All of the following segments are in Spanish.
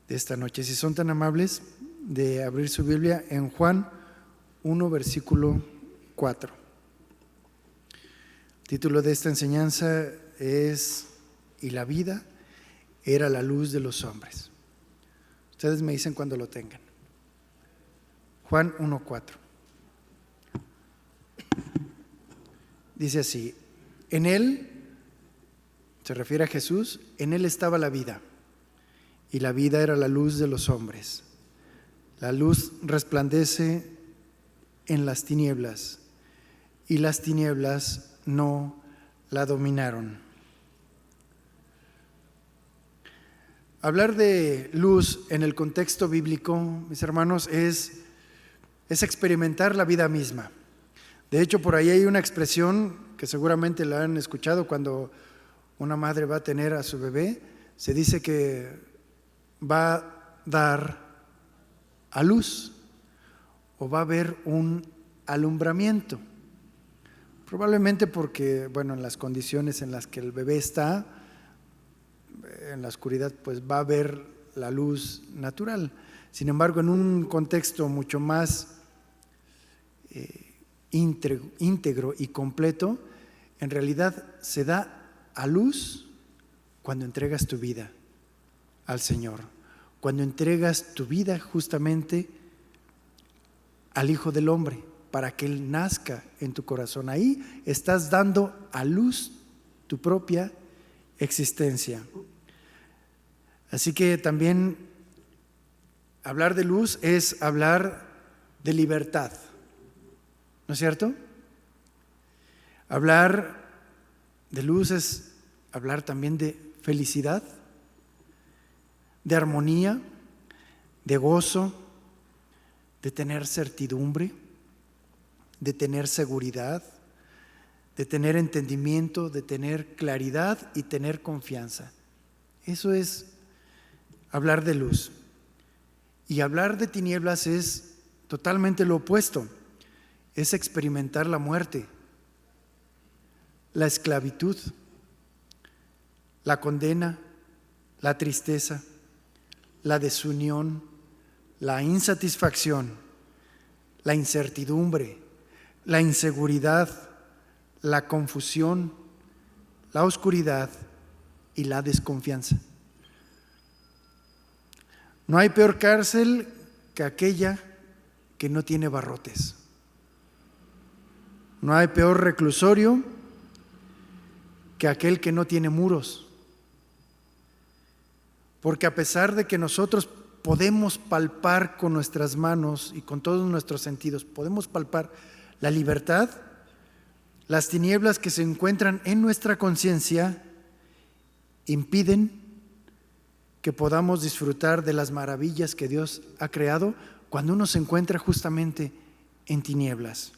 de esta noche. Si son tan amables de abrir su Biblia en Juan 1, versículo 4. El título de esta enseñanza es "Y la vida era la luz de los hombres". Ustedes me dicen cuando lo tengan. Juan 1, 4. Dice así: en él, se refiere a Jesús, en él estaba la vida, y la vida era la luz de los hombres. La luz resplandece en las tinieblas, y las tinieblas no la dominaron. Hablar de luz en el contexto bíblico, mis hermanos, es experimentar la vida misma. De hecho, por ahí hay una expresión que seguramente la han escuchado cuando una madre va a tener a su bebé. Se dice que va a dar a luz o va a haber un alumbramiento. Probablemente porque, en las condiciones en las que el bebé está, en la oscuridad, pues va a haber la luz natural. Sin embargo, en un contexto mucho más íntegro y completo, en realidad se da a luz cuando entregas tu vida al Señor, cuando entregas tu vida justamente al Hijo del Hombre para que Él nazca en tu corazón. Ahí estás dando a luz tu propia existencia. Así que también hablar de luz es hablar de libertad, ¿no es cierto? Hablar de luz es hablar también de felicidad, de armonía, de gozo, de tener certidumbre, de tener seguridad, de tener entendimiento, de tener claridad y tener confianza. Eso es hablar de luz. Y hablar de tinieblas es totalmente lo opuesto. Es experimentar la muerte, la esclavitud, la condena, la tristeza, la desunión, la insatisfacción, la incertidumbre, la inseguridad, la confusión, la oscuridad y la desconfianza. No hay peor cárcel que aquella que no tiene barrotes. No hay peor reclusorio que aquel que no tiene muros. Porque a pesar de que nosotros podemos palpar con nuestras manos y con todos nuestros sentidos, podemos palpar la libertad, las tinieblas que se encuentran en nuestra conciencia impiden que podamos disfrutar de las maravillas que Dios ha creado cuando uno se encuentra justamente en tinieblas.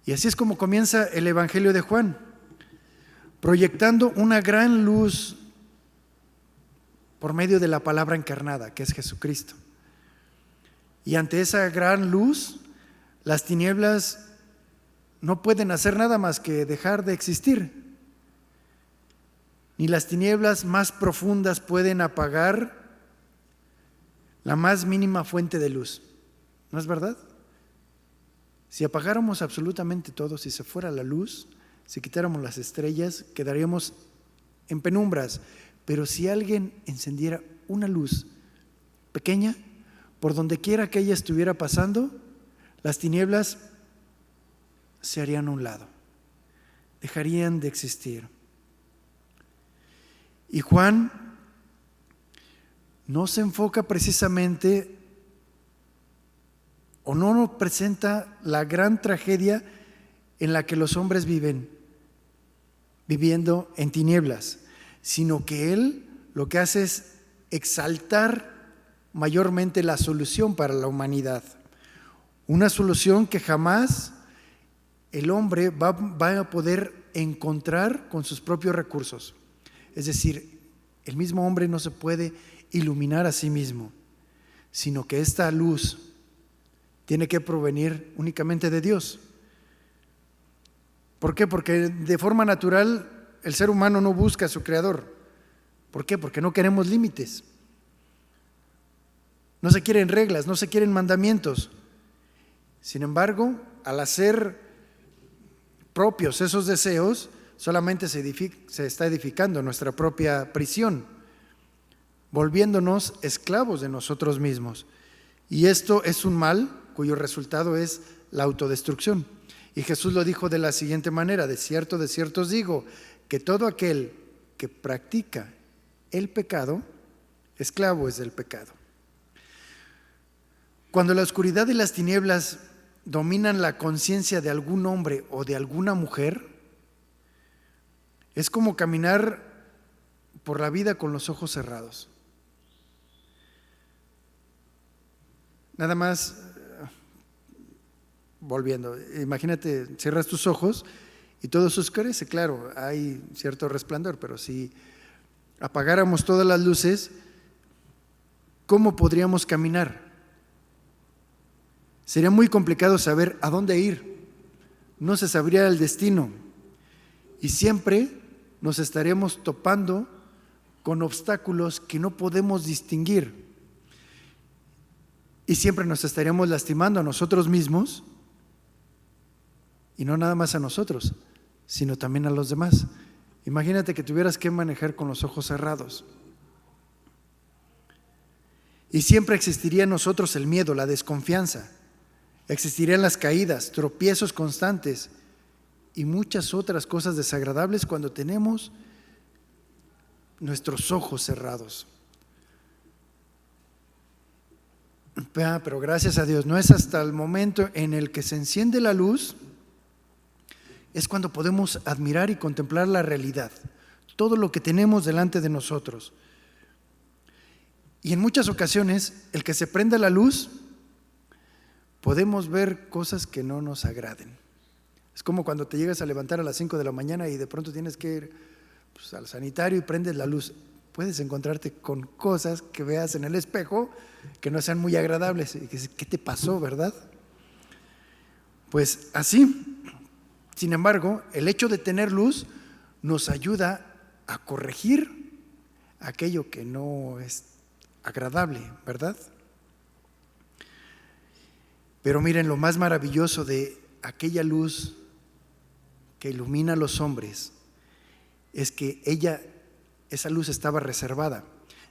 Y así es como comienza el Evangelio de Juan, proyectando una gran luz por medio de la palabra encarnada, que es Jesucristo. Y ante esa gran luz, las tinieblas no pueden hacer nada más que dejar de existir. Ni las tinieblas más profundas pueden apagar la más mínima fuente de luz. ¿No es verdad? Si apagáramos absolutamente todo, si se fuera la luz, si quitáramos las estrellas, quedaríamos en penumbras. Pero si alguien encendiera una luz pequeña, por donde quiera que ella estuviera pasando, las tinieblas se harían a un lado, dejarían de existir. Y Juan no se enfoca precisamente o no nos presenta la gran tragedia en la que los hombres viviendo en tinieblas, sino que él lo que hace es exaltar mayormente la solución para la humanidad. Una solución que jamás el hombre va a poder encontrar con sus propios recursos. Es decir, el mismo hombre no se puede iluminar a sí mismo, sino que esta luz tiene que provenir únicamente de Dios. ¿Por qué? Porque de forma natural el ser humano no busca a su creador, ¿Por qué? Porque no queremos límites. No se quieren reglas, no se quieren mandamientos. Sin embargo, al hacer propios esos deseos, solamente se está edificando nuestra propia prisión, volviéndonos esclavos de nosotros mismos. Y esto es un mal cuyo resultado es la autodestrucción. Y Jesús lo dijo de la siguiente manera: de cierto os digo, que todo aquel que practica el pecado, esclavo es del pecado. Cuando la oscuridad y las tinieblas dominan la conciencia de algún hombre o de alguna mujer, es como caminar por la vida con los ojos cerrados. Nada más, volviendo, imagínate, cierras tus ojos y todo se oscurece. Claro, hay cierto resplandor, pero si apagáramos todas las luces, ¿cómo podríamos caminar? Sería muy complicado saber a dónde ir, no se sabría el destino y siempre nos estaríamos topando con obstáculos que no podemos distinguir y siempre nos estaríamos lastimando a nosotros mismos, y no nada más a nosotros, sino también a los demás. Imagínate que tuvieras que manejar con los ojos cerrados. Y siempre existiría en nosotros el miedo, la desconfianza. Existirían las caídas, tropiezos constantes y muchas otras cosas desagradables cuando tenemos nuestros ojos cerrados. Pero gracias a Dios, no es hasta el momento en el que se enciende la luz, es cuando podemos admirar y contemplar la realidad, todo lo que tenemos delante de nosotros. Y en muchas ocasiones, el que se prenda la luz, podemos ver cosas que no nos agraden. Es como cuando te llegas a levantar a las 5 de la mañana y de pronto tienes que ir al sanitario y prendes la luz. Puedes encontrarte con cosas que veas en el espejo que no sean muy agradables. Y que dices, ¿qué te pasó, verdad? Pues así. Sin embargo, el hecho de tener luz nos ayuda a corregir aquello que no es agradable, ¿verdad? Pero miren, lo más maravilloso de aquella luz que ilumina a los hombres es que esa luz estaba reservada.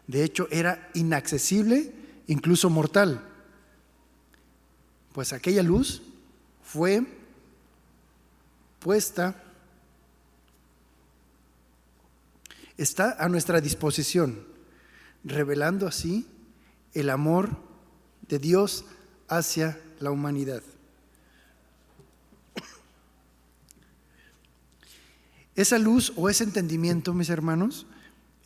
De hecho, era inaccesible, incluso mortal. Pues aquella luz fue puesta, está a nuestra disposición, revelando así el amor de Dios hacia la humanidad. Esa luz o ese entendimiento, mis hermanos,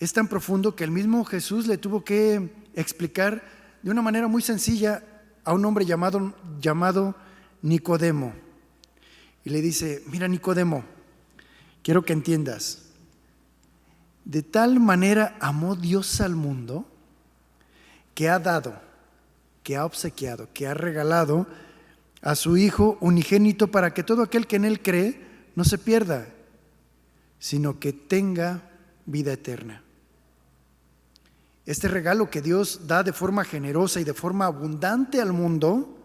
es tan profundo que el mismo Jesús le tuvo que explicar de una manera muy sencilla a un hombre llamado Nicodemo. Y le dice: mira, Nicodemo, quiero que entiendas, de tal manera amó Dios al mundo que ha dado, que ha obsequiado, que ha regalado a su Hijo unigénito para que todo aquel que en Él cree no se pierda, sino que tenga vida eterna. Este regalo que Dios da de forma generosa y de forma abundante al mundo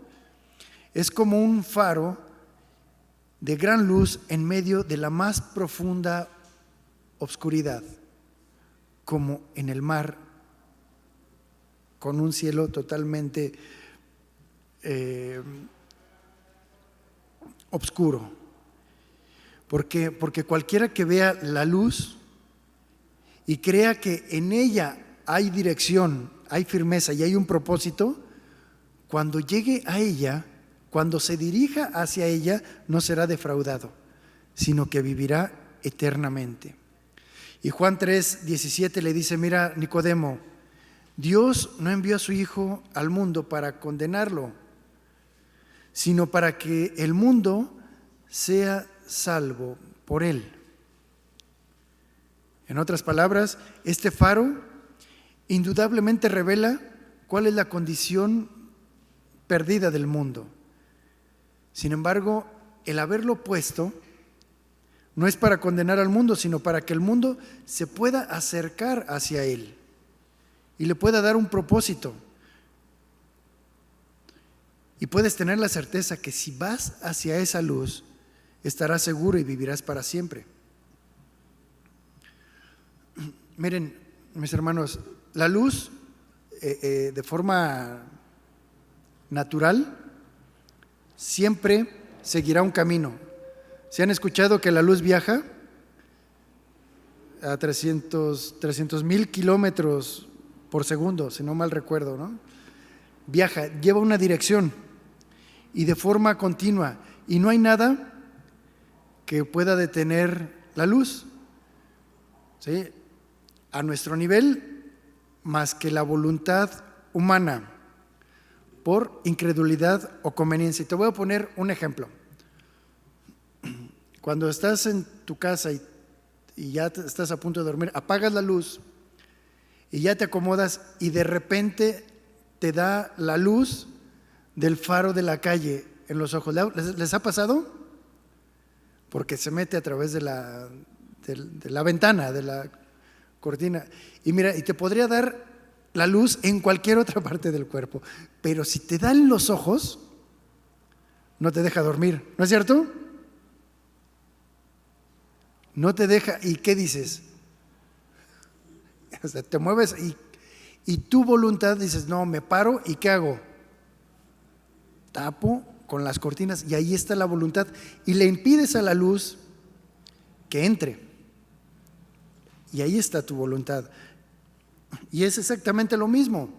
es como un faro de gran luz en medio de la más profunda obscuridad, como en el mar, con un cielo totalmente oscuro. Porque cualquiera que vea la luz y crea que en ella hay dirección, hay firmeza y hay un propósito, cuando llegue a ella, cuando se dirija hacia ella, no será defraudado, sino que vivirá eternamente. Y Juan 3:17 le dice: mira, Nicodemo, Dios no envió a su Hijo al mundo para condenarlo, sino para que el mundo sea salvo por él. En otras palabras, este faro indudablemente revela cuál es la condición perdida del mundo. Sin embargo, el haberlo puesto No es para condenar al mundo, sino para que el mundo se pueda acercar hacia Él y le pueda dar un propósito. Y puedes tener la certeza que si vas hacia esa luz, estarás seguro y vivirás para siempre. Miren, mis hermanos, la luz de forma natural siempre seguirá un camino. ¿Se han escuchado que la luz viaja a 300,000 kilómetros por segundo, si no mal recuerdo, ¿no? Viaja, lleva una dirección y de forma continua, y no hay nada que pueda detener la luz, ¿sí?, a nuestro nivel, más que la voluntad humana por incredulidad o conveniencia. Y te voy a poner un ejemplo. Cuando estás en tu casa y ya estás a punto de dormir, apagas la luz y ya te acomodas y de repente te da la luz del faro de la calle en los ojos. ¿Les ha pasado? Porque se mete a través de la ventana, de la cortina. Y mira, y te podría dar la luz en cualquier otra parte del cuerpo, pero si te dan los ojos, no te deja dormir, ¿no es cierto? No te deja. ¿Y qué dices? O sea, te mueves y tu voluntad dices, no, me paro y ¿qué hago? Tapo con las cortinas y ahí está la voluntad y le impides a la luz que entre. Y ahí está tu voluntad. Y es exactamente lo mismo.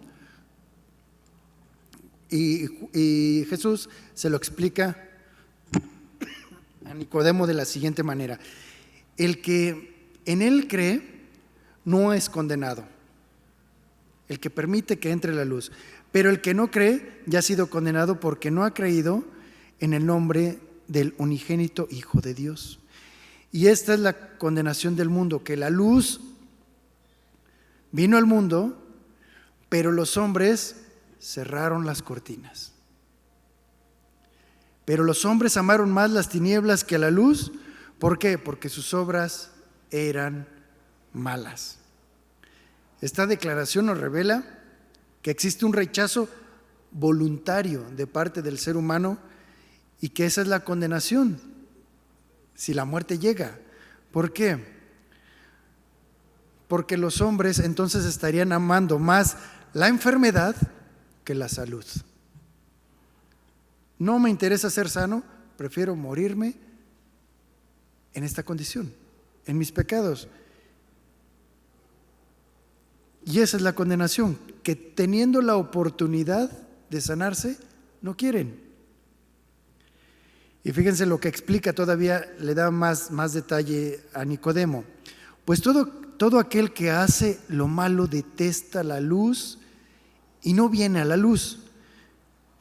Y Jesús se lo explica a Nicodemo de la siguiente manera: el que en Él cree no es condenado, el que permite que entre la luz, pero el que no cree ya ha sido condenado porque no ha creído en el nombre del unigénito Hijo de Dios. Y esta es la condenación del mundo, que la luz vino al mundo, pero los hombres cerraron las cortinas. Pero los hombres amaron más las tinieblas que la luz. ¿Por qué? Porque sus obras eran malas. Esta declaración nos revela que existe un rechazo voluntario de parte del ser humano y que esa es la condenación si la muerte llega. ¿Por qué? Porque los hombres entonces estarían amando más la enfermedad que la salud. No me interesa ser sano, prefiero morirme en esta condición, en mis pecados. Y esa es la condenación, que teniendo la oportunidad de sanarse, no quieren. Y fíjense lo que explica, todavía le da más detalle a Nicodemo. Pues todo aquel que hace lo malo detesta la luz y no viene a la luz,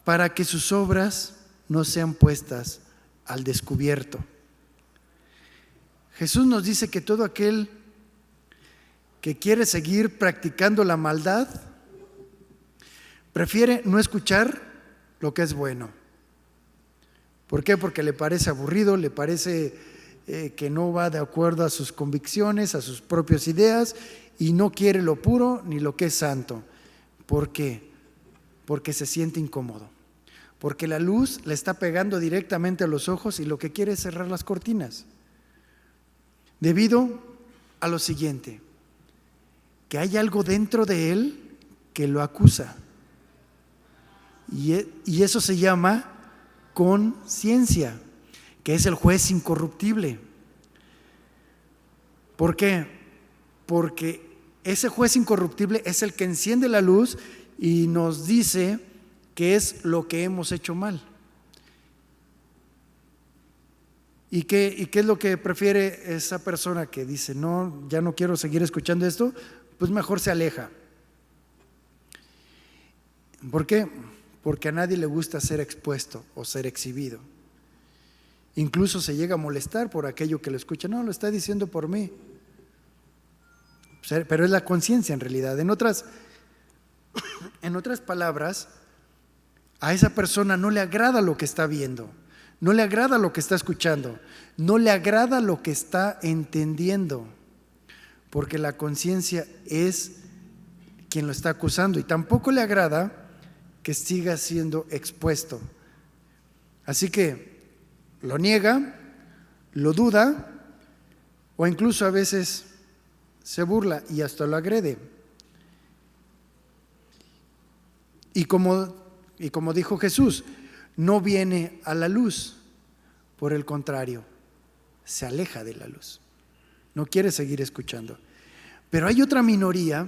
para que sus obras no sean puestas al descubierto. Jesús nos dice que todo aquel que quiere seguir practicando la maldad prefiere no escuchar lo que es bueno. ¿Por qué? Porque le parece aburrido, le parece que no va de acuerdo a sus convicciones, a sus propias ideas, y no quiere lo puro ni lo que es santo. ¿Por qué? Porque se siente incómodo, porque la luz le está pegando directamente a los ojos y lo que quiere es cerrar las cortinas, debido a lo siguiente: que hay algo dentro de él que lo acusa, y eso se llama conciencia, que es el juez incorruptible. ¿Por qué? Porque ese juez incorruptible es el que enciende la luz y nos dice qué es lo que hemos hecho mal. ¿Y qué es lo que prefiere esa persona que dice, no, ya no quiero seguir escuchando esto? Pues mejor se aleja. ¿Por qué? Porque a nadie le gusta ser expuesto o ser exhibido. Incluso se llega a molestar por aquello que lo escucha. No, lo está diciendo por mí. Pero es la conciencia en realidad. En otras palabras, a esa persona no le agrada lo que está viendo, no le agrada lo que está escuchando, no le agrada lo que está entendiendo, porque la conciencia es quien lo está acusando y tampoco le agrada que siga siendo expuesto. Así que lo niega, lo duda o incluso a veces se burla y hasta lo agrede. Y como dijo Jesús, no viene a la luz, por el contrario, se aleja de la luz. No quiere seguir escuchando. Pero hay otra minoría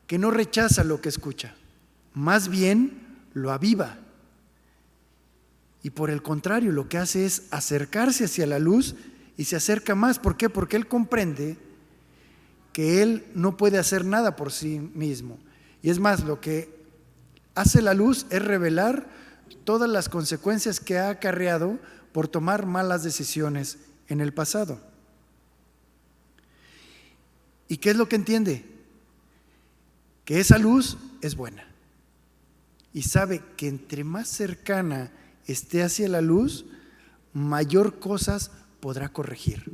que no rechaza lo que escucha, más bien lo aviva. Y por el contrario, lo que hace es acercarse hacia la luz y se acerca más. ¿Por qué? Porque él comprende que él no puede hacer nada por sí mismo. Y es más, lo que hace la luz es revelar todas las consecuencias que ha acarreado por tomar malas decisiones en el pasado. ¿Y qué es lo que entiende? Que esa luz es buena. Y sabe que entre más cercana esté hacia la luz, mayor cosas podrá corregir,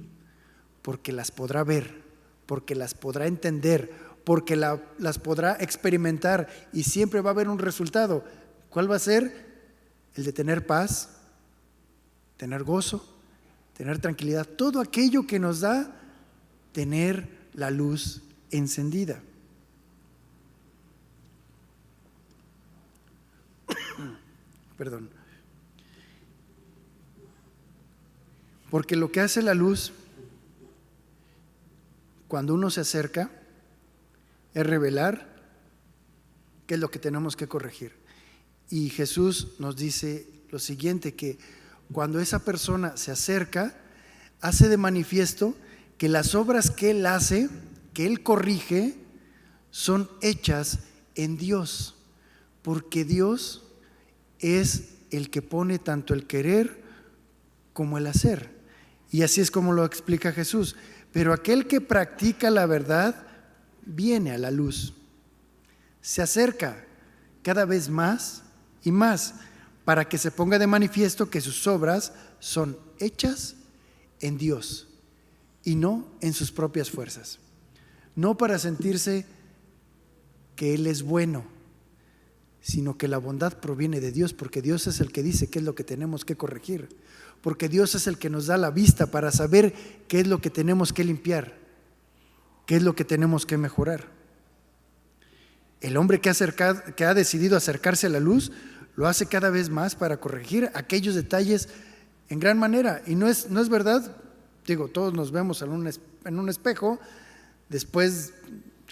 porque las podrá ver, porque las podrá entender, porque las podrá experimentar y siempre va a haber un resultado. ¿Cuál va a ser? El de tener paz, tener gozo, tener tranquilidad, todo aquello que nos da tener la luz encendida. Perdón. Porque lo que hace la luz cuando uno se acerca es revelar qué es lo que tenemos que corregir. Y Jesús nos dice lo siguiente, que cuando esa persona se acerca, hace de manifiesto que las obras que él hace, que él corrige, son hechas en Dios, porque Dios es el que pone tanto el querer como el hacer. Y así es como lo explica Jesús. Pero aquel que practica la verdad viene a la luz, se acerca cada vez más y más para que se ponga de manifiesto que sus obras son hechas en Dios y no en sus propias fuerzas. No para sentirse que Él es bueno, sino que la bondad proviene de Dios, porque Dios es el que dice qué es lo que tenemos que corregir, porque Dios es el que nos da la vista para saber qué es lo que tenemos que limpiar, qué es lo que tenemos que mejorar. El hombre que ha decidido acercarse a la luz lo hace cada vez más para corregir aquellos detalles en gran manera. Y no es verdad, digo, todos nos vemos en un espejo después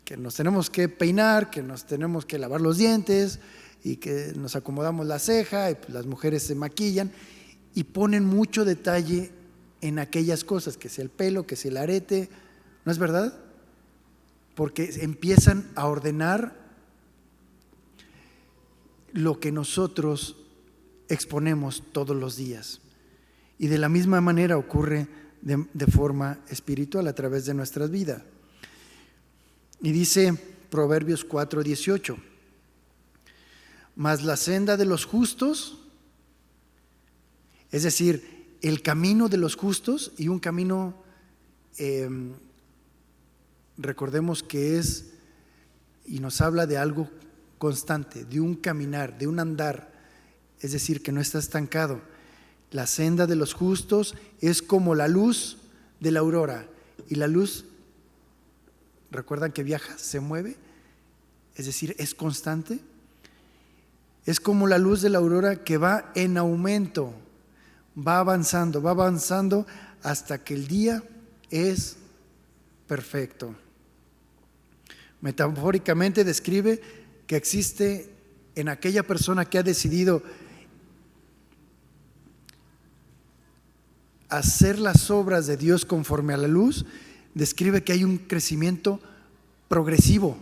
que nos tenemos que peinar, que nos tenemos que lavar los dientes y que nos acomodamos la ceja y pues las mujeres se maquillan y ponen mucho detalle en aquellas cosas, que sea el pelo, que sea el arete, ¿no es verdad? Porque empiezan a ordenar lo que nosotros exponemos todos los días. Y de la misma manera ocurre de forma espiritual a través de nuestras vidas. Y dice Proverbios 4:18, mas la senda de los justos, es decir, el camino de los justos, y un camino, recordemos que es, y nos habla de algo constante, de un caminar, de un andar, es decir, que no está estancado. La senda de los justos es como la luz de la aurora, y la luz, ¿recuerdan que viaja? Se mueve, es decir, es constante. Es como la luz de la aurora que va en aumento, va avanzando hasta que el día es perfecto. Metafóricamente describe que existe en aquella persona que ha decidido hacer las obras de Dios conforme a la luz, describe que hay un crecimiento progresivo,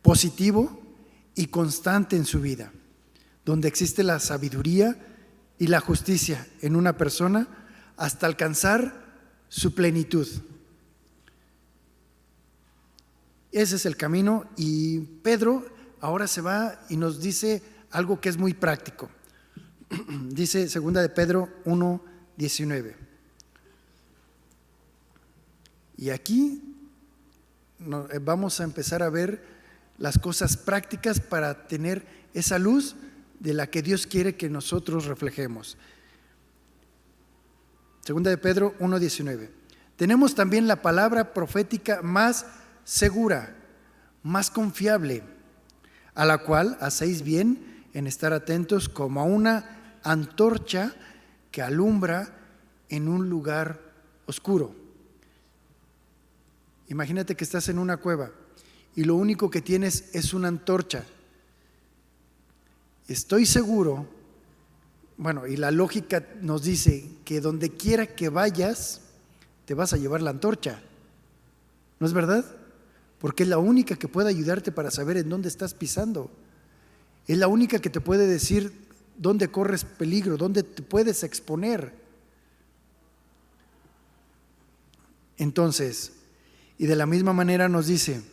positivo y constante en su vida, donde existe la sabiduría y la justicia en una persona hasta alcanzar su plenitud. Ese es el camino, y Pedro ahora se va y nos dice algo que es muy práctico. Dice 2 de Pedro 1:19. Y aquí vamos a empezar a ver las cosas prácticas para tener esa luz de la que Dios quiere que nosotros reflejemos. 2 de Pedro 1:19. Tenemos también la palabra profética más segura, más confiable, a la cual hacéis bien en estar atentos como a una antorcha que alumbra en un lugar oscuro. Imagínate que estás en una cueva y lo único que tienes es una antorcha. Estoy seguro, y la lógica nos dice que donde quiera que vayas, te vas a llevar la antorcha. ¿No es verdad? Porque es la única que puede ayudarte para saber en dónde estás pisando. Es la única que te puede decir dónde corres peligro, dónde te puedes exponer. Entonces, y de la misma manera nos dice,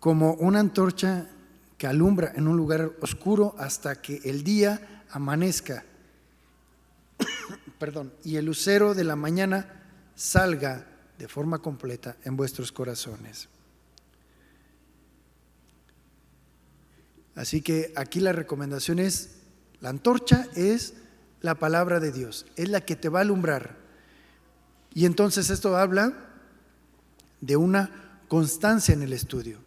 como una antorcha que alumbra en un lugar oscuro hasta que el día amanezca, y el lucero de la mañana salga de forma completa en vuestros corazones. Así que aquí la recomendación es, la antorcha es la palabra de Dios, es la que te va a alumbrar. Y entonces esto habla de una constancia en el estudio,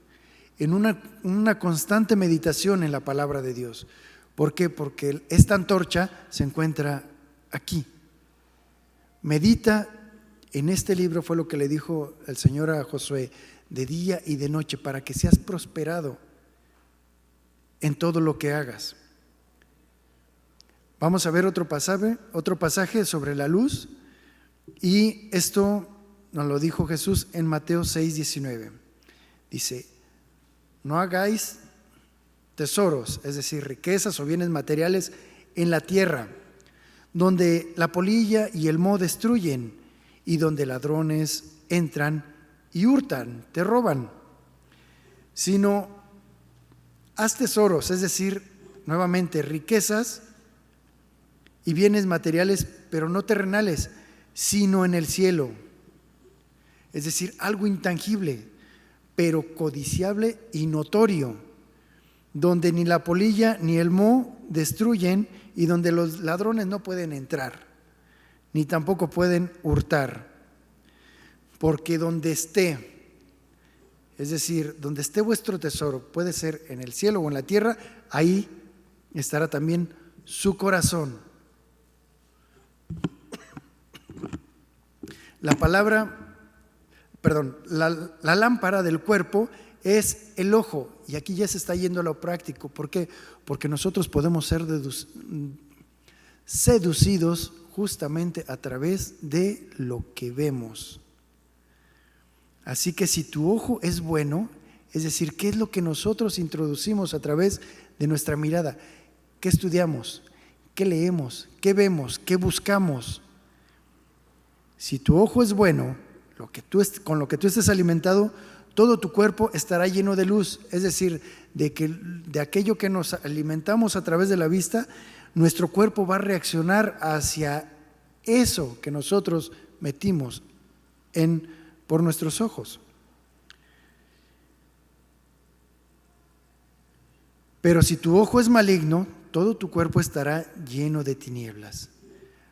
en una constante meditación en la palabra de Dios. ¿Por qué? Porque esta antorcha se encuentra aquí. Medita en este libro, fue lo que le dijo el Señor a Josué, de día y de noche, para que seas prosperado en todo lo que hagas. Vamos a ver otro pasaje sobre la luz, y esto nos lo dijo Jesús en Mateo 6:19. Dice, no hagáis tesoros, es decir, riquezas o bienes materiales en la tierra, donde la polilla y el moho destruyen y donde ladrones entran y hurtan, te roban, sino haz tesoros, es decir, nuevamente riquezas y bienes materiales, pero no terrenales, sino en el cielo. Es decir, algo intangible, pero codiciable y notorio, donde ni la polilla ni el moho destruyen y donde los ladrones no pueden entrar, ni tampoco pueden hurtar. Porque donde esté, es decir, donde esté vuestro tesoro, puede ser en el cielo o en la tierra, ahí estará también su corazón. La lámpara del cuerpo es el ojo, y aquí ya se está yendo a lo práctico. ¿Por qué? Porque nosotros podemos ser seducidos justamente a través de lo que vemos. Así que si tu ojo es bueno, es decir, ¿qué es lo que nosotros introducimos a través de nuestra mirada? ¿Qué estudiamos? ¿Qué leemos? ¿Qué vemos? ¿Qué buscamos? Si tu ojo es bueno, con lo que tú estés alimentado, todo tu cuerpo estará lleno de luz. Es decir, de aquello que nos alimentamos a través de la vista, nuestro cuerpo va a reaccionar hacia eso que nosotros metimos por nuestros ojos. Pero si tu ojo es maligno, todo tu cuerpo estará lleno de tinieblas.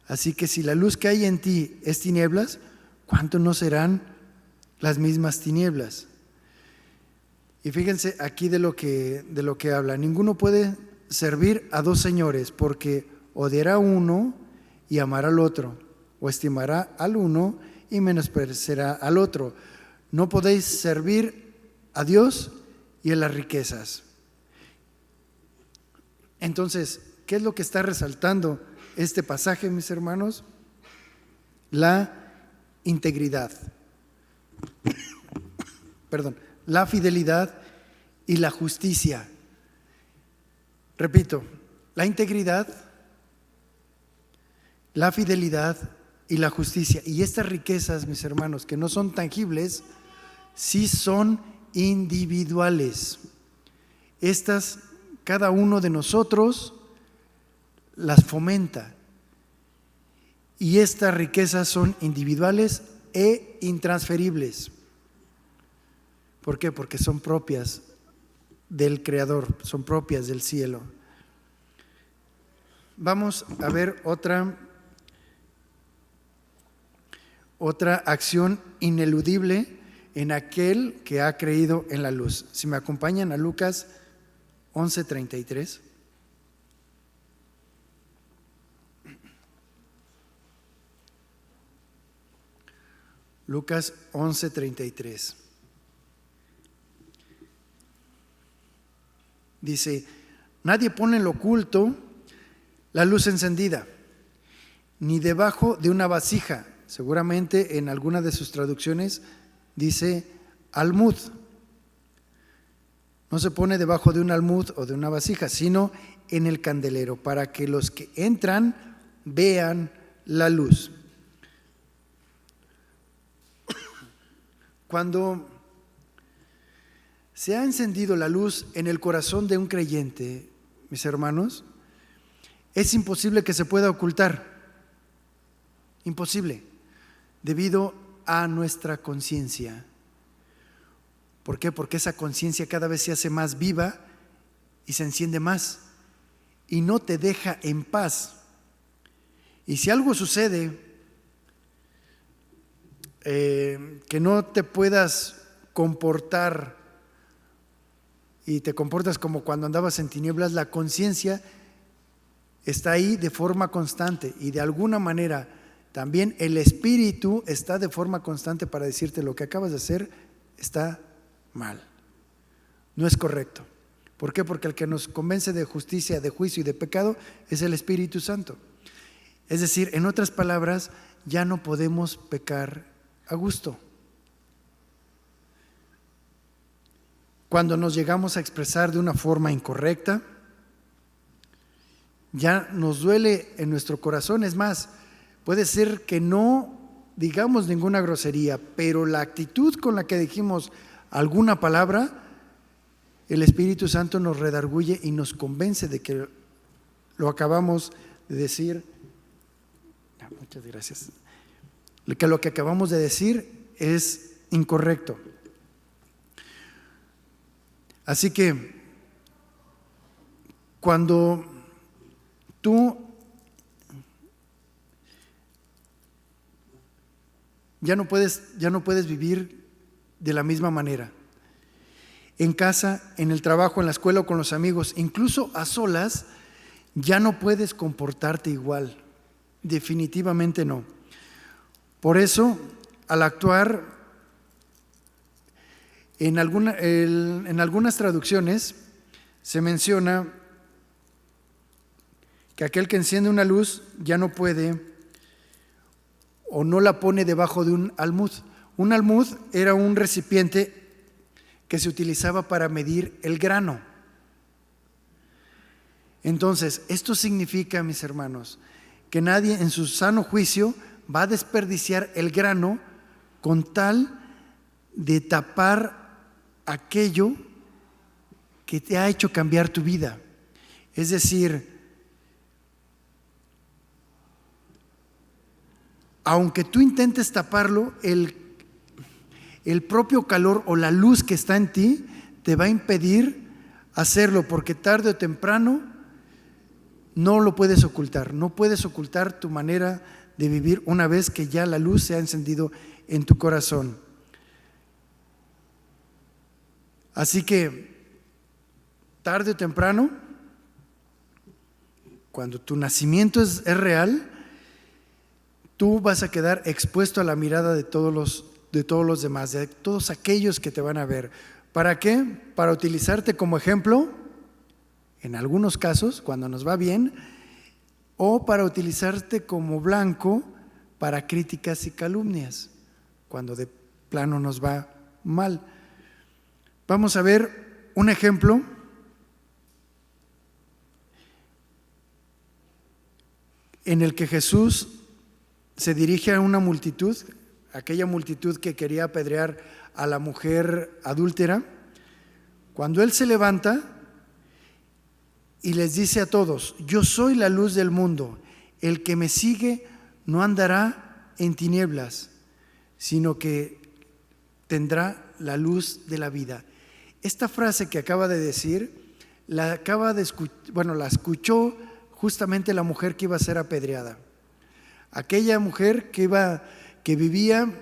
Así que si la luz que hay en ti es tinieblas, ¿cuánto no serán las mismas tinieblas? Y fíjense aquí de lo que habla. Ninguno puede servir a dos señores, porque odiará a uno y amará al otro, o estimará al uno y menospreciará al otro. No podéis servir a Dios y a las riquezas. Entonces, ¿qué es lo que está resaltando este pasaje, mis hermanos? La integridad, la fidelidad y la justicia. Repito, la integridad, la fidelidad y la justicia. Y estas riquezas, mis hermanos, que no son tangibles, sí son individuales. Estas, cada uno de nosotros las fomenta. Y estas riquezas son individuales e intransferibles. ¿Por qué? Porque son propias del Creador, son propias del cielo. Vamos a ver otra acción ineludible en aquel que ha creído en la luz. Si me acompañan a Lucas 11:33. Lucas 11:33. Dice: nadie pone en lo oculto la luz encendida, ni debajo de una vasija. Seguramente en alguna de sus traducciones dice almud. No se pone debajo de un almud o de una vasija, sino en el candelero, para que los que entran vean la luz. Cuando se ha encendido la luz en el corazón de un creyente, mis hermanos, es imposible que se pueda ocultar. Imposible, debido a nuestra conciencia. ¿Por qué? Porque esa conciencia cada vez se hace más viva y se enciende más y no te deja en paz. Y si algo sucede que no te puedas comportar y te comportas como cuando andabas en tinieblas, la conciencia está ahí de forma constante y de alguna manera también el espíritu está de forma constante para decirte: lo que acabas de hacer está mal, no es correcto. ¿Por qué? Porque el que nos convence de justicia, de juicio y de pecado es el Espíritu Santo. Es decir, en otras palabras, ya no podemos pecar a gusto. Cuando nos llegamos a expresar de una forma incorrecta, ya nos duele en nuestro corazón. Es más, puede ser que no digamos ninguna grosería, pero la actitud con la que dijimos alguna palabra, el Espíritu Santo nos redarguye y nos convence de que lo acabamos de decir. Muchas gracias. Que lo que acabamos de decir es incorrecto. Así que cuando tú ya no puedes vivir de la misma manera, en casa, en el trabajo, en la escuela o con los amigos, incluso a solas, ya no puedes comportarte igual, definitivamente no. Por eso, al actuar, en algunas traducciones se menciona que aquel que enciende una luz ya no puede o no la pone debajo de un almud. Un almud era un recipiente que se utilizaba para medir el grano. Entonces, esto significa, mis hermanos, que nadie en su sano juicio va a desperdiciar el grano con tal de tapar aquello que te ha hecho cambiar tu vida. Es decir, aunque tú intentes taparlo, el propio calor o la luz que está en ti te va a impedir hacerlo, porque tarde o temprano no lo puedes ocultar. No puedes ocultar tu manera de vivir una vez que ya la luz se ha encendido en tu corazón. Así que tarde o temprano, cuando tu nacimiento es real, tú vas a quedar expuesto a la mirada de todos los demás, de todos aquellos que te van a ver. ¿Para qué? Para utilizarte como ejemplo, en algunos casos, cuando nos va bien, o para utilizarte como blanco para críticas y calumnias, cuando de plano nos va mal. Vamos a ver un ejemplo en el que Jesús se dirige a una multitud, aquella multitud que quería apedrear a la mujer adúltera. Cuando Él se levanta, y les dice a todos: yo soy la luz del mundo, el que me sigue no andará en tinieblas, sino que tendrá la luz de la vida. Esta frase que acaba de decir, la escuchó justamente la mujer que iba a ser apedreada. Aquella mujer que vivía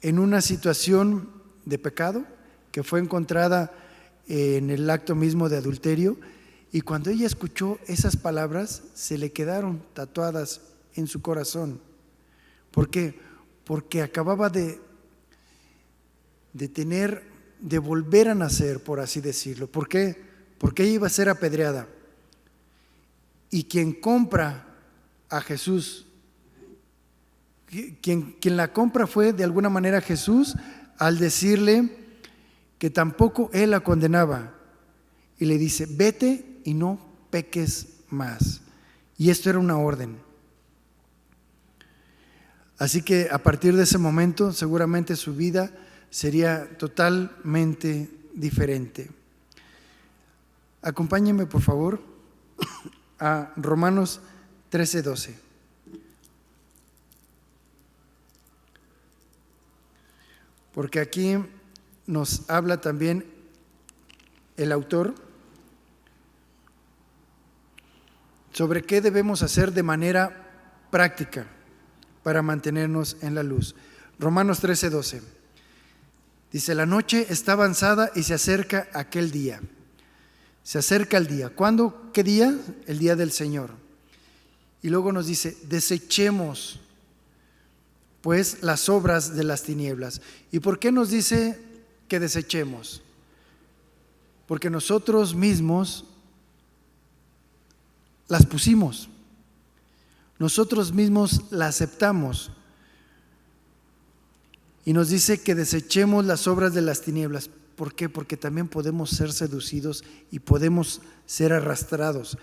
en una situación de pecado, que fue encontrada en el acto mismo de adulterio, y cuando ella escuchó esas palabras, se le quedaron tatuadas en su corazón. ¿Por qué? Porque acababa de volver a nacer, por así decirlo. ¿Por qué? Porque ella iba a ser apedreada. Y quien compra a Jesús, quien la compra fue de alguna manera Jesús, al decirle que tampoco él la condenaba. Y le dice: vete y no peques más. Y esto era una orden. Así que a partir de ese momento seguramente su vida sería totalmente diferente. Acompáñenme por favor a Romanos 13:12. Porque aquí nos habla también el autor sobre qué debemos hacer de manera práctica para mantenernos en la luz. Romanos 13:12 dice: la noche está avanzada y se acerca aquel día. Se acerca el día. ¿Cuándo? ¿Qué día? El día del Señor. Y luego nos dice: desechemos pues las obras de las tinieblas. ¿Y por qué nos dice que desechemos? Porque nosotros mismos las pusimos, nosotros mismos las aceptamos. Y nos dice que desechemos las obras de las tinieblas. ¿Por qué? Porque también podemos ser seducidos y podemos ser arrastrados.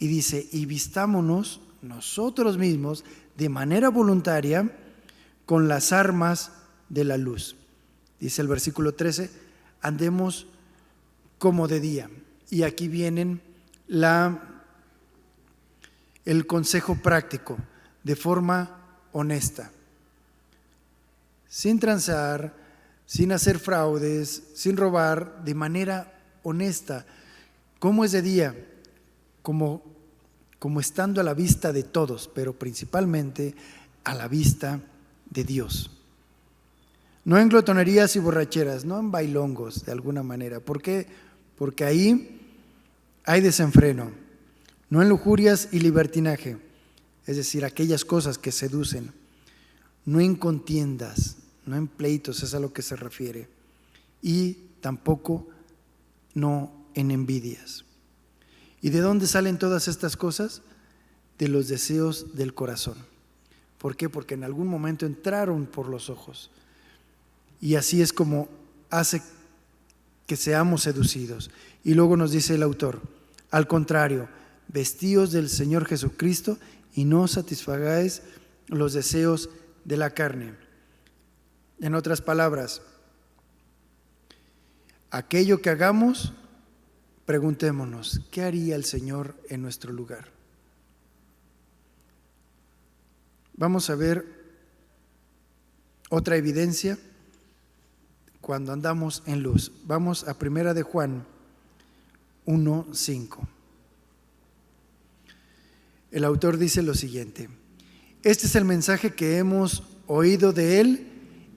Y dice: y vistámonos nosotros mismos de manera voluntaria con las armas de la luz. Dice el versículo 13: andemos como de día. Y aquí vienen el consejo práctico, de forma honesta, sin transar, sin hacer fraudes, sin robar, de manera honesta. ¿Cómo es de día? Como estando a la vista de todos, pero principalmente a la vista de Dios. No en glotonerías y borracheras, no en bailongos de alguna manera. ¿Por qué? Porque ahí hay desenfreno. No en lujurias y libertinaje, es decir, aquellas cosas que seducen. No en contiendas, no en pleitos, es a lo que se refiere. Y tampoco no en envidias. ¿Y de dónde salen todas estas cosas? De los deseos del corazón. ¿Por qué? Porque en algún momento entraron por los ojos. Y así es como hace que seamos seducidos. Y luego nos dice el autor: al contrario, vestíos del Señor Jesucristo y no satisfagáis los deseos de la carne. En otras palabras, aquello que hagamos, preguntémonos: ¿qué haría el Señor en nuestro lugar? Vamos a ver otra evidencia cuando andamos en luz. Vamos a 1 de Juan 1:5. El autor dice lo siguiente: este es el mensaje que hemos oído de Él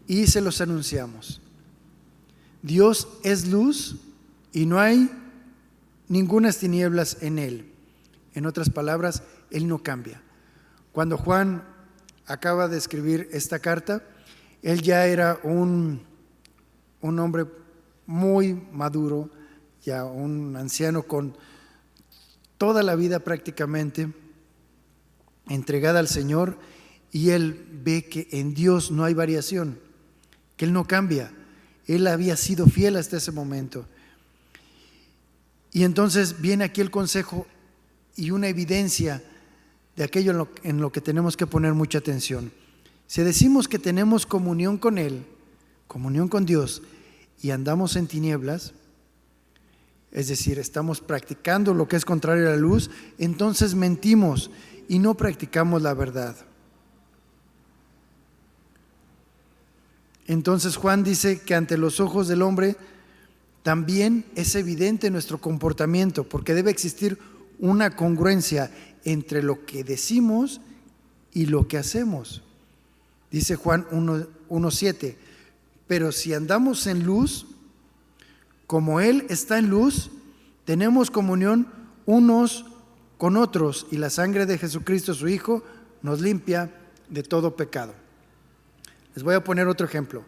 y se los anunciamos. Dios es luz y no hay ningunas tinieblas en Él. En otras palabras, Él no cambia. Cuando Juan acaba de escribir esta carta, él ya era un hombre muy maduro, ya un anciano con toda la vida prácticamente entregada al Señor, y él ve que en Dios no hay variación, que Él no cambia. Él había sido fiel hasta ese momento. Y entonces viene aquí el consejo y una evidencia de aquello en lo que tenemos que poner mucha atención. Si decimos que tenemos comunión con Él, comunión con Dios, y andamos en tinieblas, es decir, estamos practicando lo que es contrario a la luz, entonces mentimos y no practicamos la verdad. Entonces Juan dice que ante los ojos del hombre también es evidente nuestro comportamiento, porque debe existir una congruencia entre lo que decimos y lo que hacemos. Dice Juan 1:7, pero si andamos en luz, como Él está en luz, tenemos comunión unos con otros, y la sangre de Jesucristo, su Hijo, nos limpia de todo pecado. Les voy a poner otro ejemplo.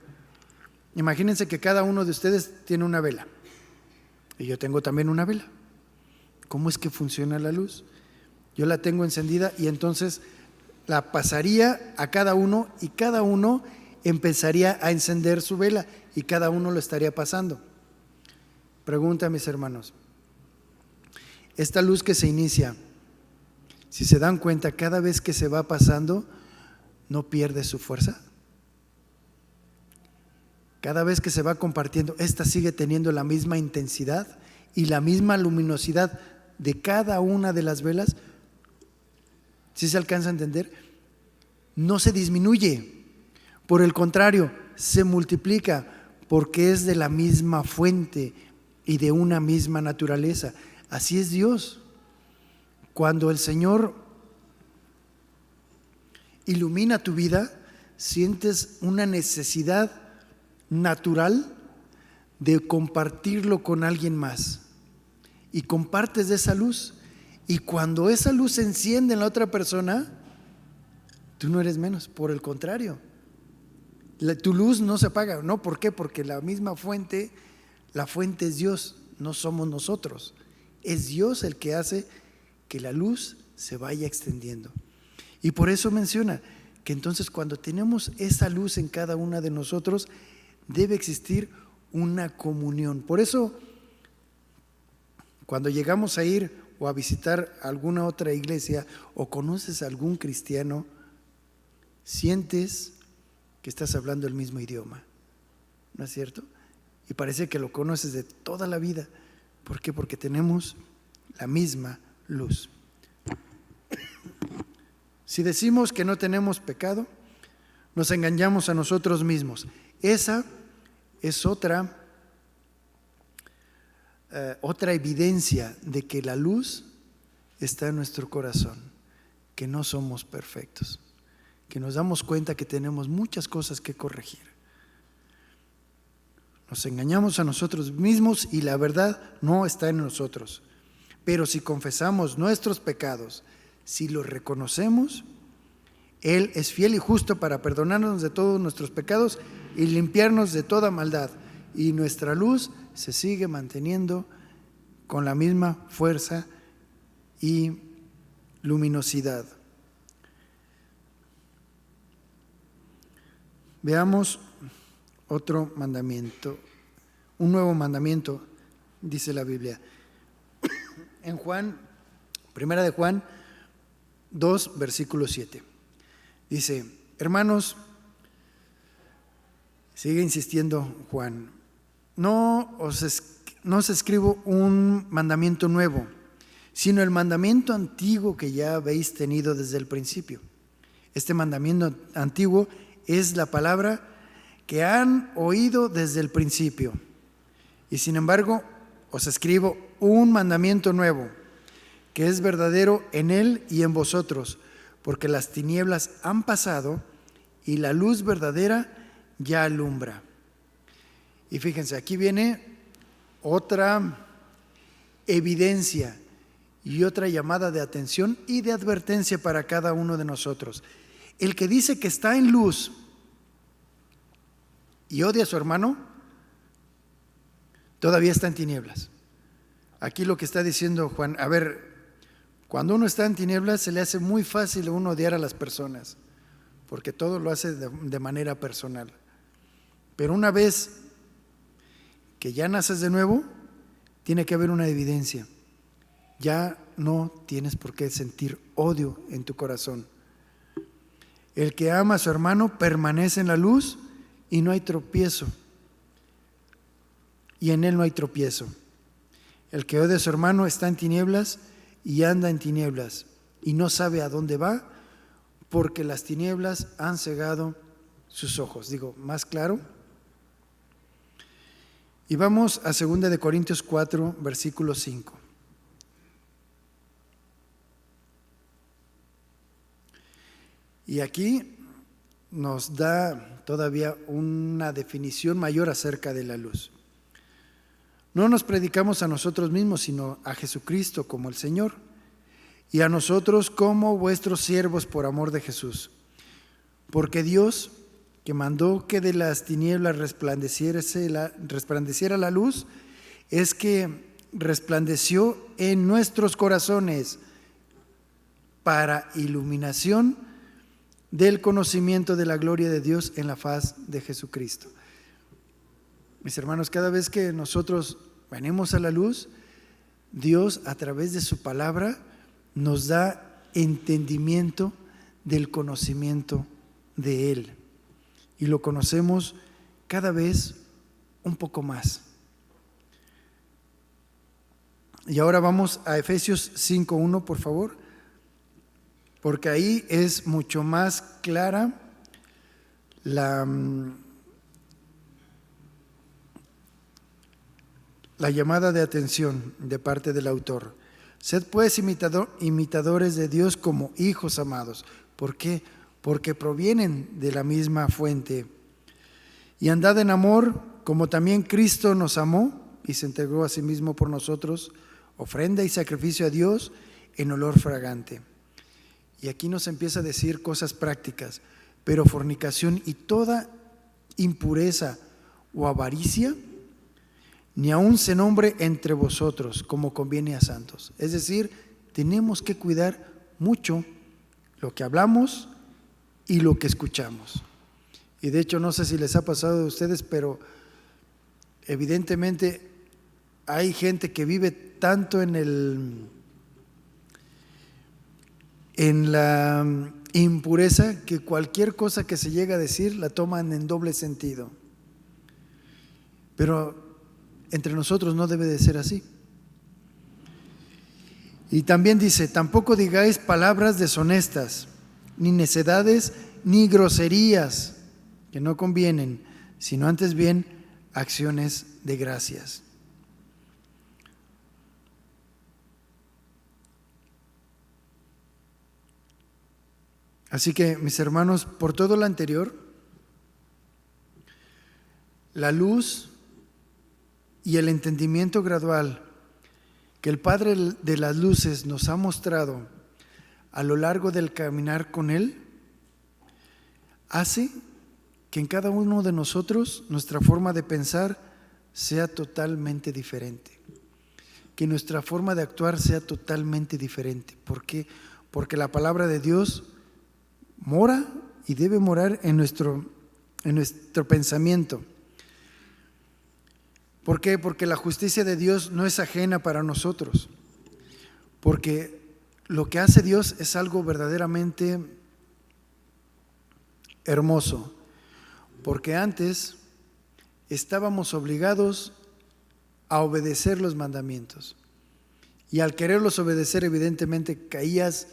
Imagínense que cada uno de ustedes tiene una vela, y yo tengo también una vela. ¿Cómo es que funciona la luz? Yo la tengo encendida y entonces la pasaría a cada uno, y cada uno empezaría a encender su vela y cada uno lo estaría pasando. Pregunta, mis hermanos, esta luz que se inicia, si se dan cuenta, cada vez que se va pasando, ¿no pierde su fuerza? Cada vez que se va compartiendo, esta sigue teniendo la misma intensidad y la misma luminosidad de cada una de las velas. ¿Sí se alcanza a entender? No se disminuye, por el contrario, se multiplica, porque es de la misma fuente y de una misma naturaleza. Así es Dios. Cuando el Señor ilumina tu vida, sientes una necesidad natural de compartirlo con alguien más, y compartes de esa luz, y cuando esa luz se enciende en la otra persona, tú no eres menos, por el contrario, tu luz no se apaga. ¿No? ¿Por qué? Porque la misma fuente, la fuente es Dios, no somos nosotros. Es Dios el que hace que la luz se vaya extendiendo. Y por eso menciona que entonces cuando tenemos esa luz en cada una de nosotros, debe existir una comunión. Por eso, cuando llegamos a ir o a visitar alguna otra iglesia o conoces a algún cristiano, sientes que estás hablando el mismo idioma, ¿no es cierto? Y parece que lo conoces de toda la vida. ¿Por qué? Porque tenemos la misma luz. Si decimos que no tenemos pecado, nos engañamos a nosotros mismos. Esa es otra evidencia de que la luz está en nuestro corazón, que no somos perfectos, que nos damos cuenta que tenemos muchas cosas que corregir. Nos engañamos a nosotros mismos y la verdad no está en nosotros. Pero si confesamos nuestros pecados, si los reconocemos, Él es fiel y justo para perdonarnos de todos nuestros pecados y limpiarnos de toda maldad. Y nuestra luz se sigue manteniendo con la misma fuerza y luminosidad. Veamos otro mandamiento, un nuevo mandamiento, dice la Biblia. En Primera de Juan 2, versículo 7. Dice: hermanos, sigue insistiendo Juan, no os escribo un mandamiento nuevo, sino el mandamiento antiguo que ya habéis tenido desde el principio. Este mandamiento antiguo es la palabra que han oído desde el principio. Y sin embargo, os escribo un mandamiento nuevo, que es verdadero en Él y en vosotros, porque las tinieblas han pasado y la luz verdadera ya alumbra. Y fíjense, aquí viene otra evidencia y otra llamada de atención y de advertencia para cada uno de nosotros. El que dice que está en luz y odia a su hermano, todavía está en tinieblas. Aquí lo que está diciendo Juan, a ver, cuando uno está en tinieblas se le hace muy fácil a uno odiar a las personas, porque todo lo hace de manera personal. Pero una vez que ya naces de nuevo, tiene que haber una evidencia. Ya no tienes por qué sentir odio en tu corazón. El que ama a su hermano permanece en la luz y no hay tropiezo. Y en él no hay tropiezo. El que odia a su hermano está en tinieblas y anda en tinieblas y no sabe a dónde va, porque las tinieblas han cegado sus ojos. Digo, más claro. Y vamos a 2 de Corintios 4, versículo 5. Y aquí nos da todavía una definición mayor acerca de la luz. No nos predicamos a nosotros mismos, sino a Jesucristo como el Señor, y a nosotros como vuestros siervos por amor de Jesús. Porque Dios, que mandó que de las tinieblas resplandeciera la luz, es que resplandeció en nuestros corazones para iluminación del conocimiento de la gloria de Dios en la faz de Jesucristo. Mis hermanos, cada vez que nosotros venimos a la luz, Dios a través de su palabra nos da entendimiento del conocimiento de Él. Y lo conocemos cada vez un poco más. Y ahora vamos a Efesios 5:1, por favor, porque ahí es mucho más clara la llamada de atención de parte del autor. Sed pues imitadores de Dios como hijos amados. ¿Por qué? Porque provienen de la misma fuente. Y andad en amor, como también Cristo nos amó y se entregó a sí mismo por nosotros, ofrenda y sacrificio a Dios en olor fragante. Y aquí nos empieza a decir cosas prácticas. Pero fornicación y toda impureza o avaricia, ni aun se nombre entre vosotros, como conviene a santos. Es decir, tenemos que cuidar mucho lo que hablamos y lo que escuchamos. Y de hecho, no sé si les ha pasado a ustedes, pero evidentemente hay gente que vive tanto en la impureza que cualquier cosa que se llega a decir la toman en doble sentido. Pero entre nosotros no debe de ser así. Y también dice, tampoco digáis palabras deshonestas, ni necedades, ni groserías que no convienen, sino antes bien acciones de gracias. Así que, mis hermanos, por todo lo anterior, la luz y el entendimiento gradual que el Padre de las Luces nos ha mostrado a lo largo del caminar con Él, hace que en cada uno de nosotros nuestra forma de pensar sea totalmente diferente, que nuestra forma de actuar sea totalmente diferente. ¿Por qué? Porque la palabra de Dios mora y debe morar en nuestro pensamiento. ¿Por qué? Porque la justicia de Dios no es ajena para nosotros, porque lo que hace Dios es algo verdaderamente hermoso, porque antes estábamos obligados a obedecer los mandamientos, y al quererlos obedecer evidentemente caías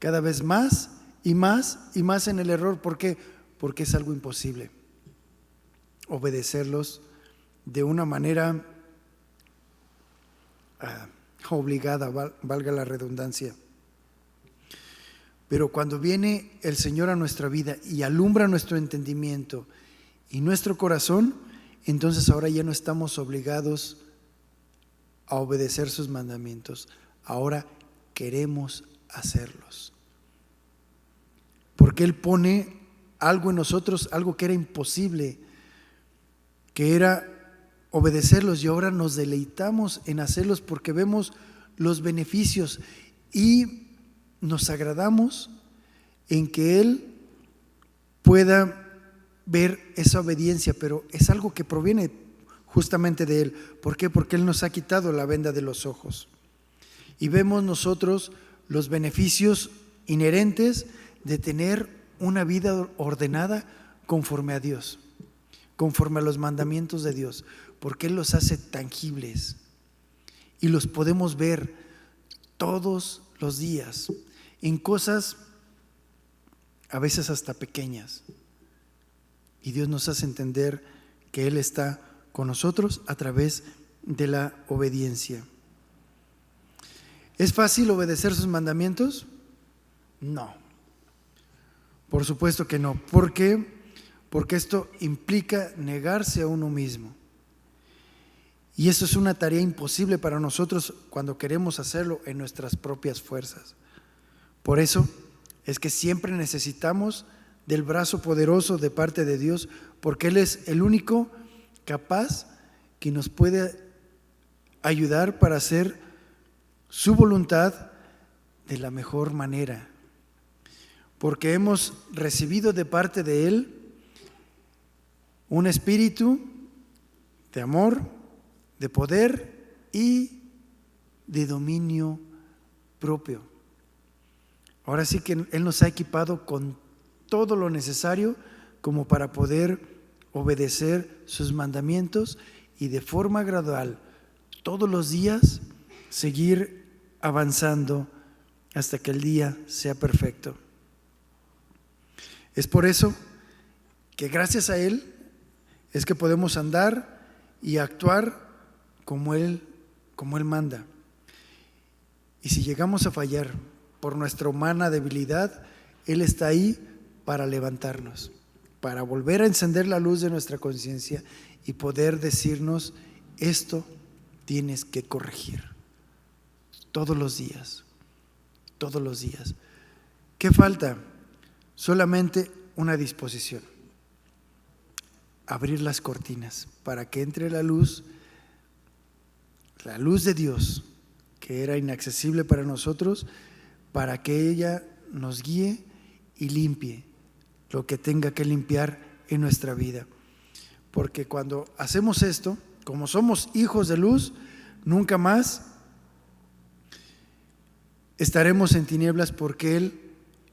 cada vez más y más y más en el error. ¿Por qué? Porque es algo imposible obedecerlos de una manera obligada, valga la redundancia. Pero cuando viene el Señor a nuestra vida y alumbra nuestro entendimiento y nuestro corazón, entonces ahora ya no estamos obligados a obedecer sus mandamientos. Ahora queremos hacerlos. Porque Él pone algo en nosotros, algo que era imposible, que era obedecerlos, y ahora nos deleitamos en hacerlos porque vemos los beneficios y nos agradamos en que Él pueda ver esa obediencia, pero es algo que proviene justamente de Él. ¿Por qué? Porque Él nos ha quitado la venda de los ojos y vemos nosotros los beneficios inherentes de tener una vida ordenada conforme a Dios, conforme a los mandamientos de Dios, porque Él los hace tangibles y los podemos ver todos los días en cosas a veces hasta pequeñas. Y Dios nos hace entender que Él está con nosotros a través de la obediencia. ¿Es fácil obedecer sus mandamientos? No. Por supuesto que no. ¿Por qué? Porque esto implica negarse a uno mismo. Y eso es una tarea imposible para nosotros cuando queremos hacerlo en nuestras propias fuerzas. Por eso es que siempre necesitamos del brazo poderoso de parte de Dios, porque Él es el único capaz que nos puede ayudar para hacer su voluntad de la mejor manera. Porque hemos recibido de parte de Él un espíritu de amor, de poder y de dominio propio. Ahora sí que Él nos ha equipado con todo lo necesario como para poder obedecer sus mandamientos y de forma gradual, todos los días, seguir avanzando hasta que el día sea perfecto. Es por eso que gracias a Él es que podemos andar y actuar como Él manda. Y si llegamos a fallar por nuestra humana debilidad, Él está ahí para levantarnos, para volver a encender la luz de nuestra conciencia y poder decirnos: esto tienes que corregir todos los días, todos los días. ¿Qué falta? Solamente una disposición: abrir las cortinas para que entre la luz de Dios, que era inaccesible para nosotros, para que ella nos guíe y limpie lo que tenga que limpiar en nuestra vida. Porque cuando hacemos esto, como somos hijos de luz, nunca más estaremos en tinieblas, porque Él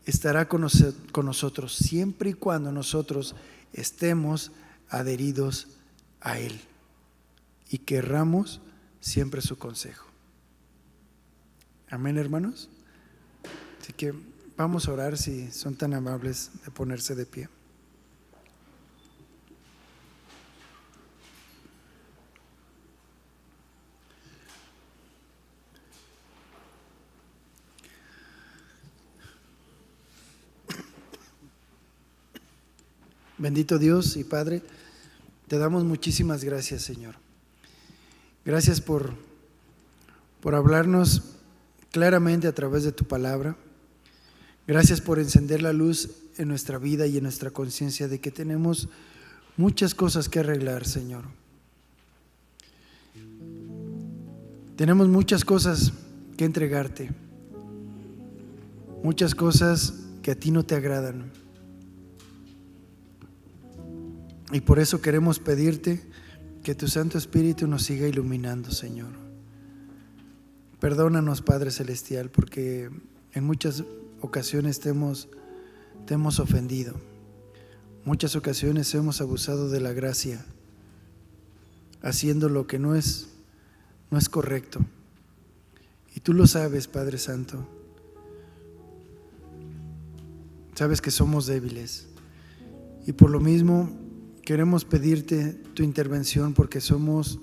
estará con nosotros siempre y cuando nosotros estemos adheridos a Él y querramos siempre su consejo. Amén, hermanos. Así que vamos a orar, si son tan amables de ponerse de pie. Bendito Dios y Padre, te damos muchísimas gracias, Señor. Gracias por hablarnos claramente a través de tu palabra. Gracias por encender la luz en nuestra vida y en nuestra conciencia de que tenemos muchas cosas que arreglar, Señor. Tenemos muchas cosas que entregarte, muchas cosas que a ti no te agradan. Y por eso queremos pedirte que tu Santo Espíritu nos siga iluminando, Señor. Perdónanos, Padre Celestial, porque en muchas ocasiones te hemos ofendido. Muchas ocasiones hemos abusado de la gracia, haciendo lo que no es correcto. Y tú lo sabes, Padre Santo. Sabes que somos débiles. Y por lo mismo queremos pedirte tu intervención, porque somos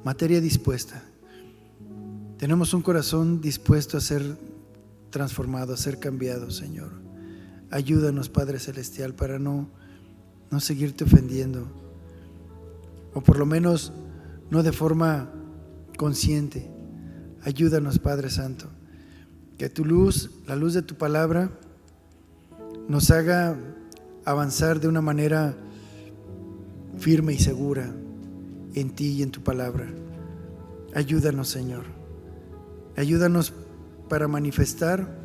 materia dispuesta. Tenemos un corazón dispuesto a ser transformado, a ser cambiado, Señor. Ayúdanos, Padre Celestial, para no seguirte ofendiendo, o por lo menos no de forma consciente. Ayúdanos, Padre Santo, que tu luz, la luz de tu palabra, nos haga avanzar de una manera firme y segura en ti y en tu palabra. Ayúdanos, Señor. Ayúdanos para manifestar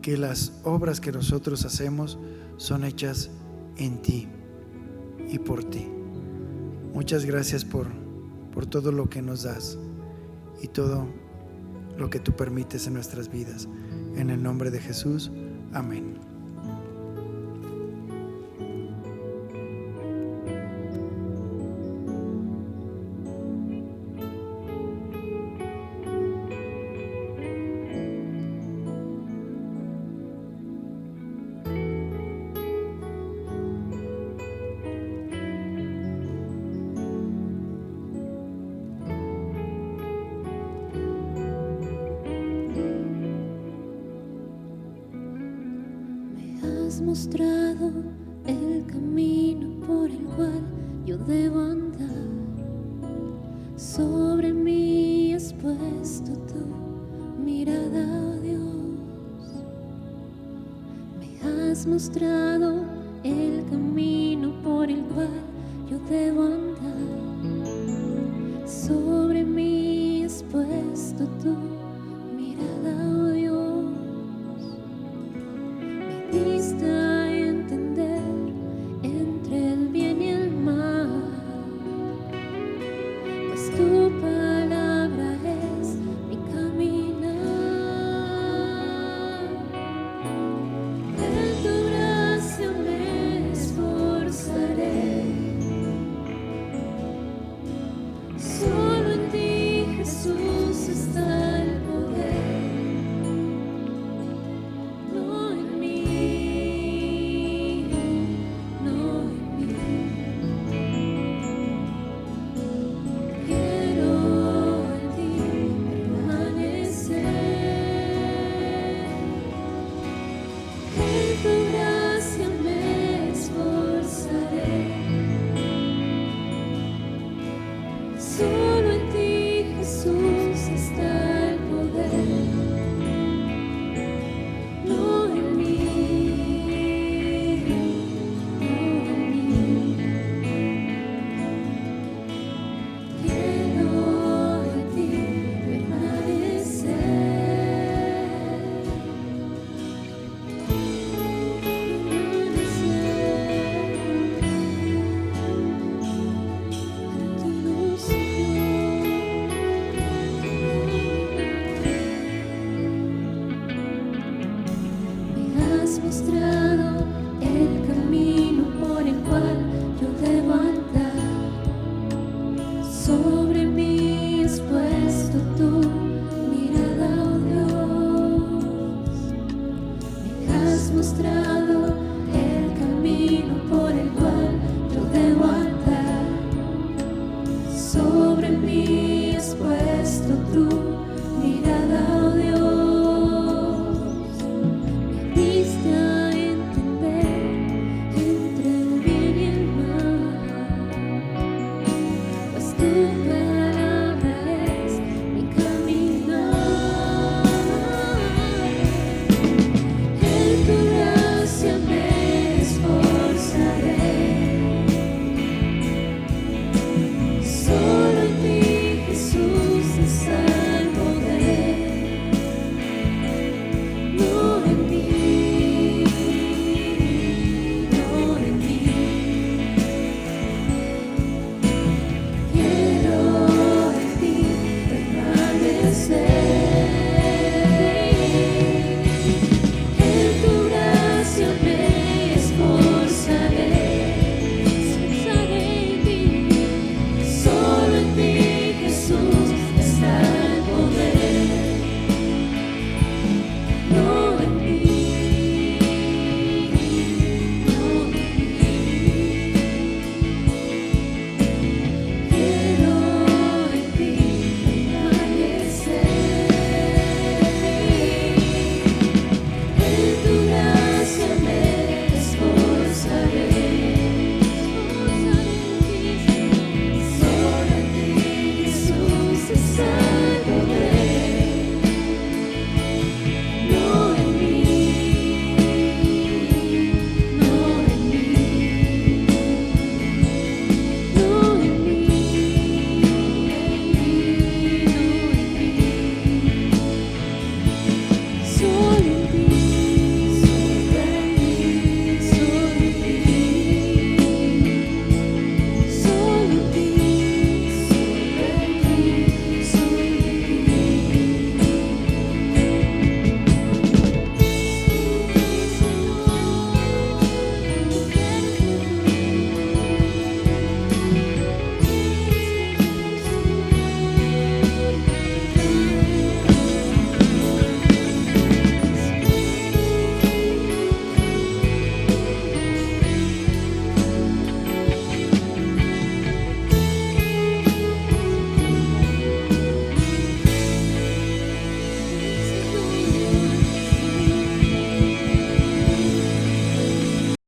que las obras que nosotros hacemos son hechas en ti y por ti. Muchas gracias por todo lo que nos das y todo lo que tú permites en nuestras vidas. En el nombre de Jesús, amén. has mostrado el camino por el cual yo debo andar. Sobre mí has puesto tu mirada, oh Dios. Me has mostrado el camino por el cual yo debo andar. Sobre mí has puesto tu mirada, oh Dios. Me diste a entender entre el bien y el mal, pues tu palabra es mi caminar. En tu gracia me esforzaré. Solo en ti, Jesús, está el poder, no en mí, no en mí. Quiero en ti permanecer. En tu gracia me esforzaré. Solo en ti, Jesús, está el poder, no en mí, no en mí. Quiero en ti permanecer. En tu luz, me has mostrado el camino por el cual yo debo andar. Sobre mí has puesto tu mirada, oh Dios. Me has mostrado el camino por el cual yo debo andar. Sobre mí has puesto tu mirada, oh Dios. Me diste a entender entre el bien y el mal, pues tu palabra